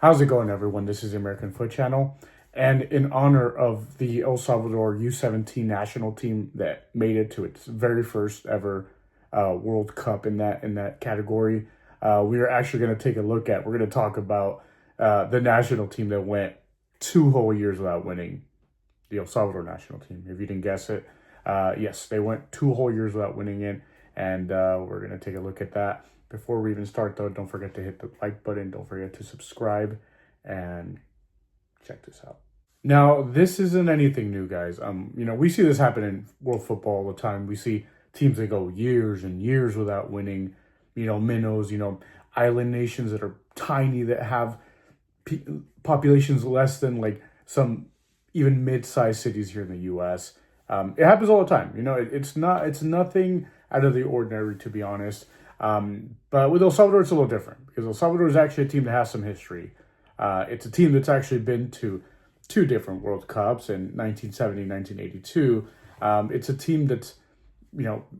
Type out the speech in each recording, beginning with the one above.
How's it going, everyone? This is the American Foot Channel. And in honor of the El Salvador U17 national team that made it to its very first ever World Cup in that category, we are actually going to take a look at. We're going to talk about the national team that went 2 whole years without winning. The El Salvador national team. If you didn't guess it, yes, they went 2 whole years without winning it, and we're going to take a look at that. Before we even start, though, don't forget to hit the like button. Don't forget to subscribe and check this out. Now, this isn't anything new, guys. We see this happen in world football all the time. We see teams that go years and years without winning. Minnows. Island nations that are tiny that have populations less than like some even mid-sized cities here in the U.S. It happens all the time. It's nothing out of the ordinary, to be honest. But with El Salvador, it's a little different because El Salvador is actually a team that has some history. It's a team that's actually been to two different World Cups in 1970 and 1982. It's a team that's,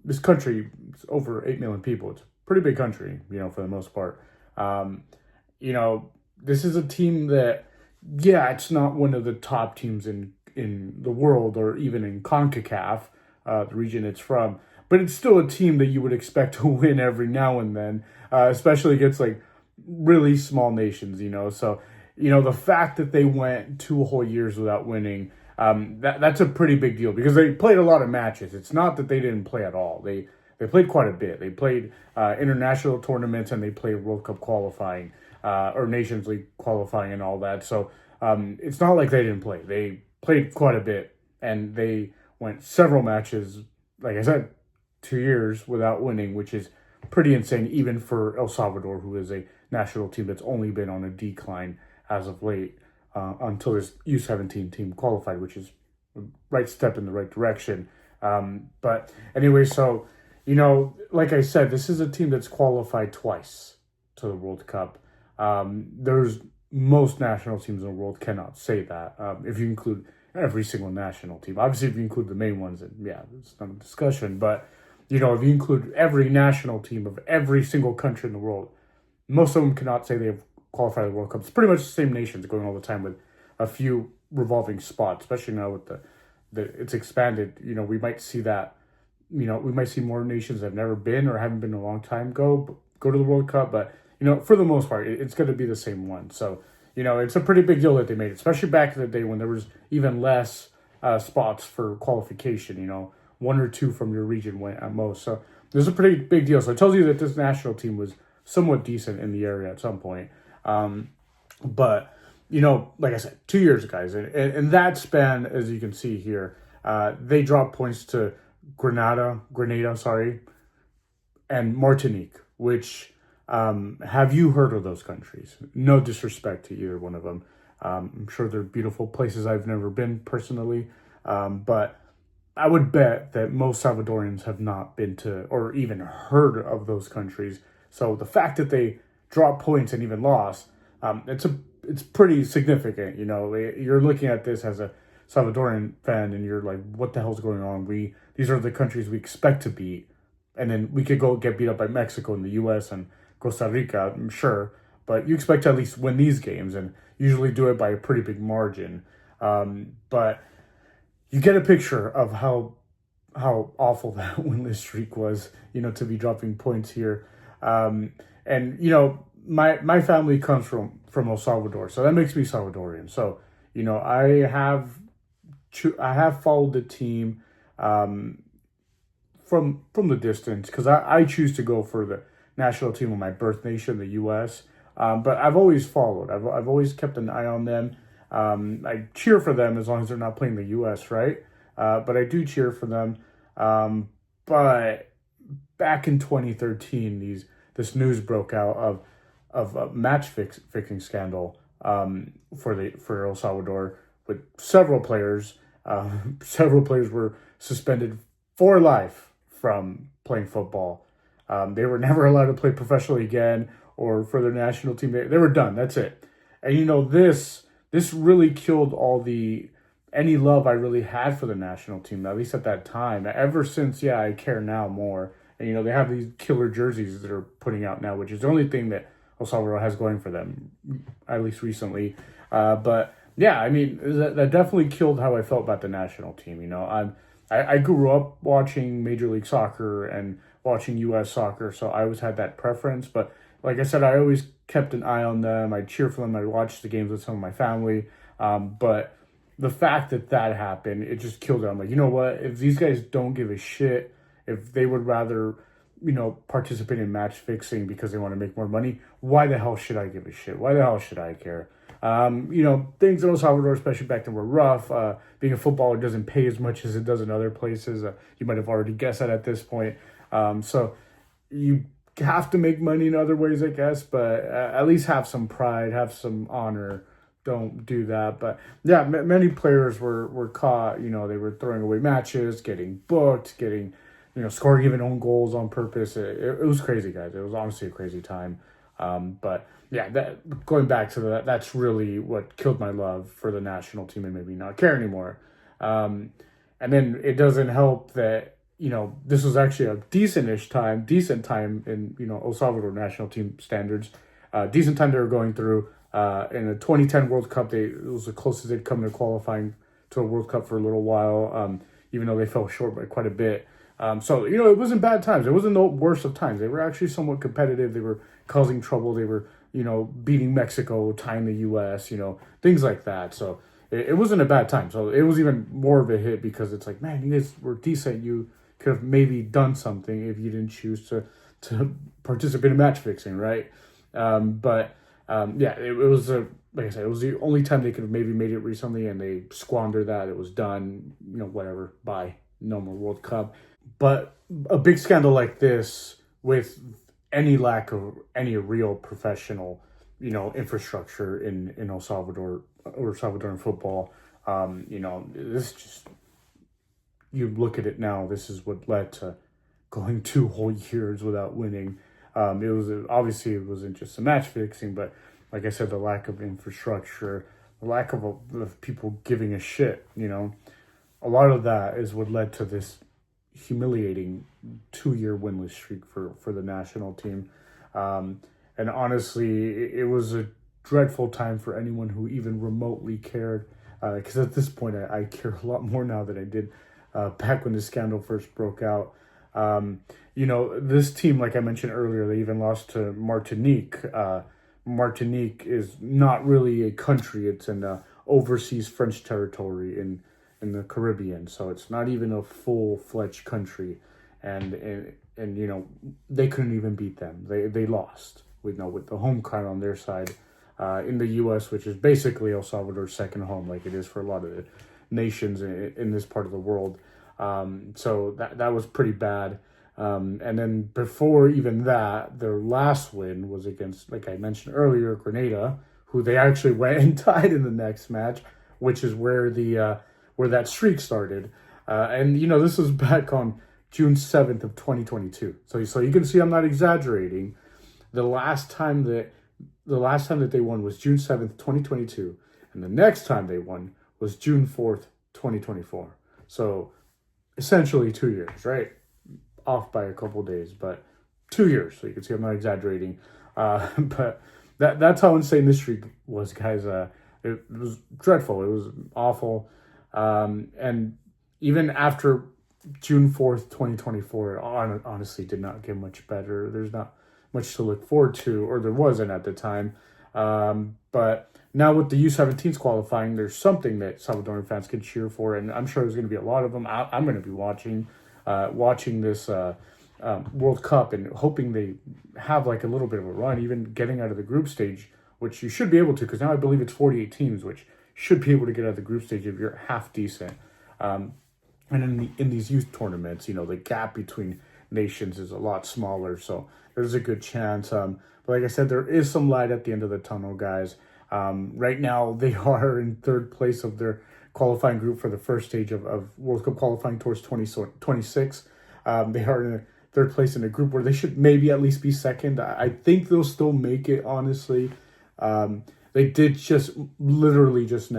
this country is over 8 million people. It's a pretty big country, for the most part. This is a team that, yeah, it's not one of the top teams in the world or even in CONCACAF, the region it's from. But it's still a team that you would expect to win every now and then, especially against like really small nations, So, the fact that they went 2 whole years without winning, that's a pretty big deal because they played a lot of matches. It's not that they didn't play at all. They played quite a bit. They played international tournaments and they played World Cup qualifying or Nations League qualifying and all that. So it's not like they didn't play. They played quite a bit and they went several matches, like I said, 2 years without winning, which is pretty insane, even for El Salvador, who is a national team that's only been on a decline as of late, until this U17 team qualified, which is a right step in the right direction. But anyway, so, like I said, this is a team that's qualified twice to the World Cup. There's most national teams in the world cannot say that, if you include every single national team. Obviously, if you include the main ones, then yeah, it's not a discussion. But if you include every national team of every single country in the world, most of them cannot say they've qualified the World Cup. It's pretty much the same nations going all the time with a few revolving spots, especially now with the it's expanded. We might see that. We might see more nations that have never been or haven't been a long time go to the World Cup. But, for the most part, it's going to be the same one. So, it's a pretty big deal that they made it, especially back in the day when there was even less spots for qualification. One or two from your region went at most. So this is a pretty big deal. So it tells you that this national team was somewhat decent in the area at some point. But, like I said, 2 years, guys. And that span, as you can see here, they dropped points to Grenada, and Martinique, which, have you heard of those countries? No disrespect to either one of them. I'm sure they're beautiful places I've never been personally. But I would bet that most Salvadorians have not been to or even heard of those countries. So the fact that they dropped points and even lost, it's pretty significant. You're looking at this as a Salvadorian fan and you're like, what the hell's going on? These are the countries we expect to beat. And then we could go get beat up by Mexico and the U.S. and Costa Rica, I'm sure. But you expect to at least win these games and usually do it by a pretty big margin. But you get a picture of how awful that winless streak was, to be dropping points here. And, my family comes from El Salvador, so that makes me Salvadorian. So, I have followed the team from the distance because I choose to go for the national team of my birth nation, the U.S. But I've always followed. I've always kept an eye on them. I cheer for them as long as they're not playing the U.S., right? But I do cheer for them. But back in 2013, this news broke out of a match fixing scandal for El Salvador with several players. Several players were suspended for life from playing football. They were never allowed to play professionally again or for their national team. They were done. That's it. And this really killed any love I really had for the national team, at least at that time. Ever since, I care now more. And, they have these killer jerseys that are putting out now, which is the only thing that El Salvador has going for them, at least recently. But yeah, I mean, that definitely killed how I felt about the national team. I grew up watching Major League Soccer and watching U.S. soccer, so I always had that preference. But like I said, I always kept an eye on them. I'd cheer for them. I'd watch the games with some of my family. But the fact that that happened, it just killed it. I'm like, you know what? If these guys don't give a shit, if they would rather, participate in match fixing because they want to make more money, why the hell should I give a shit? Why the hell should I care? Things in El Salvador, especially back then, were rough. Being a footballer doesn't pay as much as it does in other places. You might have already guessed that at this point. So you have to make money in other ways, I guess, but at least have some pride, have some honor. Don't do that. But yeah, many players were caught. They were throwing away matches, getting booked, scoring even own goals on purpose. It was crazy, guys. It was honestly a crazy time. But yeah, going back to that's really what killed my love for the national team and made me not care anymore. And then it doesn't help that, this was actually a decent time in, El Salvador national team standards, decent time they were going through. In the 2010 World Cup, it was the closest they'd come to qualifying to a World Cup for a little while, even though they fell short by quite a bit. So it wasn't bad times. It wasn't the worst of times. They were actually somewhat competitive. They were causing trouble. They were, beating Mexico, tying the U.S., things like that. So it wasn't a bad time. So it was even more of a hit because it's like, man, you guys were decent. You could have maybe done something if you didn't choose to participate in match fixing, right? It was like I said, it was the only time they could have maybe made it recently, and they squandered that. It was done, whatever. Bye, no more World Cup. But a big scandal like this, with any lack of any real professional, infrastructure in El Salvador or Salvadoran football, this just, you look at it now, this is what led to going 2 whole years without winning. It wasn't just the match fixing, but like I said, the lack of infrastructure, the lack of people giving a shit. A lot of that is what led to this humiliating 2-year winless streak for the national team. And honestly, it was a dreadful time for anyone who even remotely cared. Because at this point, I care a lot more now than I did back when the scandal first broke out. This team, like I mentioned earlier, they even lost to Martinique. Martinique is not really a country. It's an overseas French territory in the Caribbean. So it's not even a full-fledged country. And they couldn't even beat them. They lost with the home crowd on their side in the U.S., which is basically El Salvador's second home, like it is for a lot of the nations in this part of the world. So that was pretty bad. And then before even that, their last win was against, like I mentioned earlier, Grenada, who they actually went and tied in the next match, which is where where that streak started. And this was back on June 7th of 2022. So you can see I'm not exaggerating. The last time that they won was June 7th, 2022, and the next time they won was June 4th, 2024. So essentially 2 years, right? Off by a couple days, but 2 years. So you can see I'm not exaggerating. But that's how insane this streak was, guys. It was dreadful. It was awful. And even after June 4th, 2024, it honestly did not get much better. There's not much to look forward to, or there wasn't at the time. But now with the U17s qualifying, there's something that Salvadoran fans can cheer for, and I'm sure there's going to be a lot of them. I'm going to be watching this World Cup and hoping they have like a little bit of a run, even getting out of the group stage, which you should be able to, because now I believe it's 48 teams, which should be able to get out of the group stage if you're half decent. And in these youth tournaments, the gap between nations is a lot smaller, so there's a good chance. But like I said, there is some light at the end of the tunnel, guys. Right now, they are in third place of their qualifying group for the first stage of World Cup qualifying towards 2026. They are in third place in a group where they should maybe at least be second. I think they'll still make it, honestly. They did literally just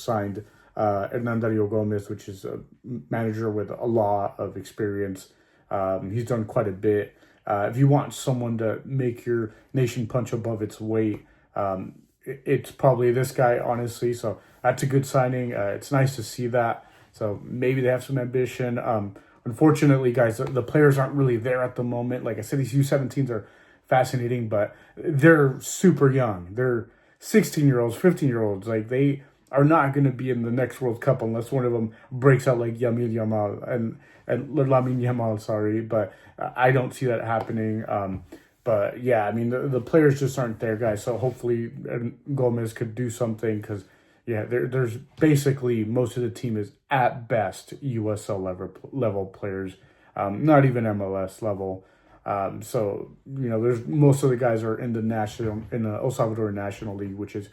signed Hernan Dario Gomez, which is a manager with a lot of experience. He's done quite a bit. If you want someone to make your nation punch above its weight, it's probably this guy, honestly. So that's a good signing. It's nice to see that. So maybe they have some ambition. Unfortunately, guys, the players aren't really there at the moment. Like I said, these U17s are fascinating, but they're super young. They're 16-year-olds, 15-year-olds. Like they are not going to be in the next World Cup unless one of them breaks out like Yamil Yamal and Lamine Yamal. Sorry, but I don't see that happening. But yeah, I mean the players just aren't there, guys. So hopefully Gomez could do something because yeah, there's basically most of the team is at best USL level players, not even MLS level. So there's most of the guys are in the El Salvador National League, which is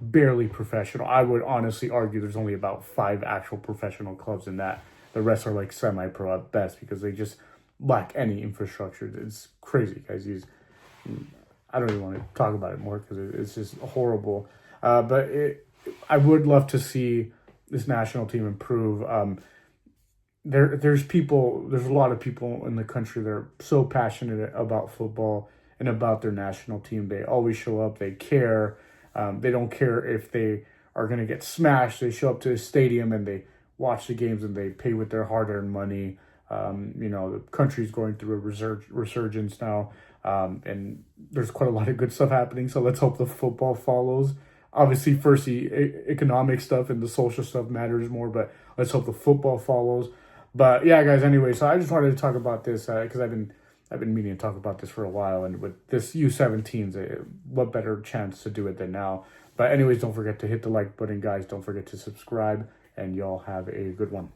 barely professional. I would honestly argue there's only about 5 actual professional clubs in that. The rest are like semi-pro at best because they just lack any infrastructure. It's crazy, guys. I don't even want to talk about it more because it's just horrible. But I would love to see this national team improve. There's a lot of people in the country that are so passionate about football and about their national team. They always show up. They care. They don't care if they are going to get smashed. They show up to the stadium and they watch the games and they pay with their hard-earned money. The country's going through a resurgence now, and there's quite a lot of good stuff happening. So let's hope the football follows. Obviously, first the economic stuff and the social stuff matters more, but let's hope the football follows. But yeah, guys. Anyway, so I just wanted to talk about this because I've been meaning to talk about this for a while, and with this U17s, what better chance to do it than now? But anyways, don't forget to hit the like button, guys. Don't forget to subscribe, and y'all have a good one.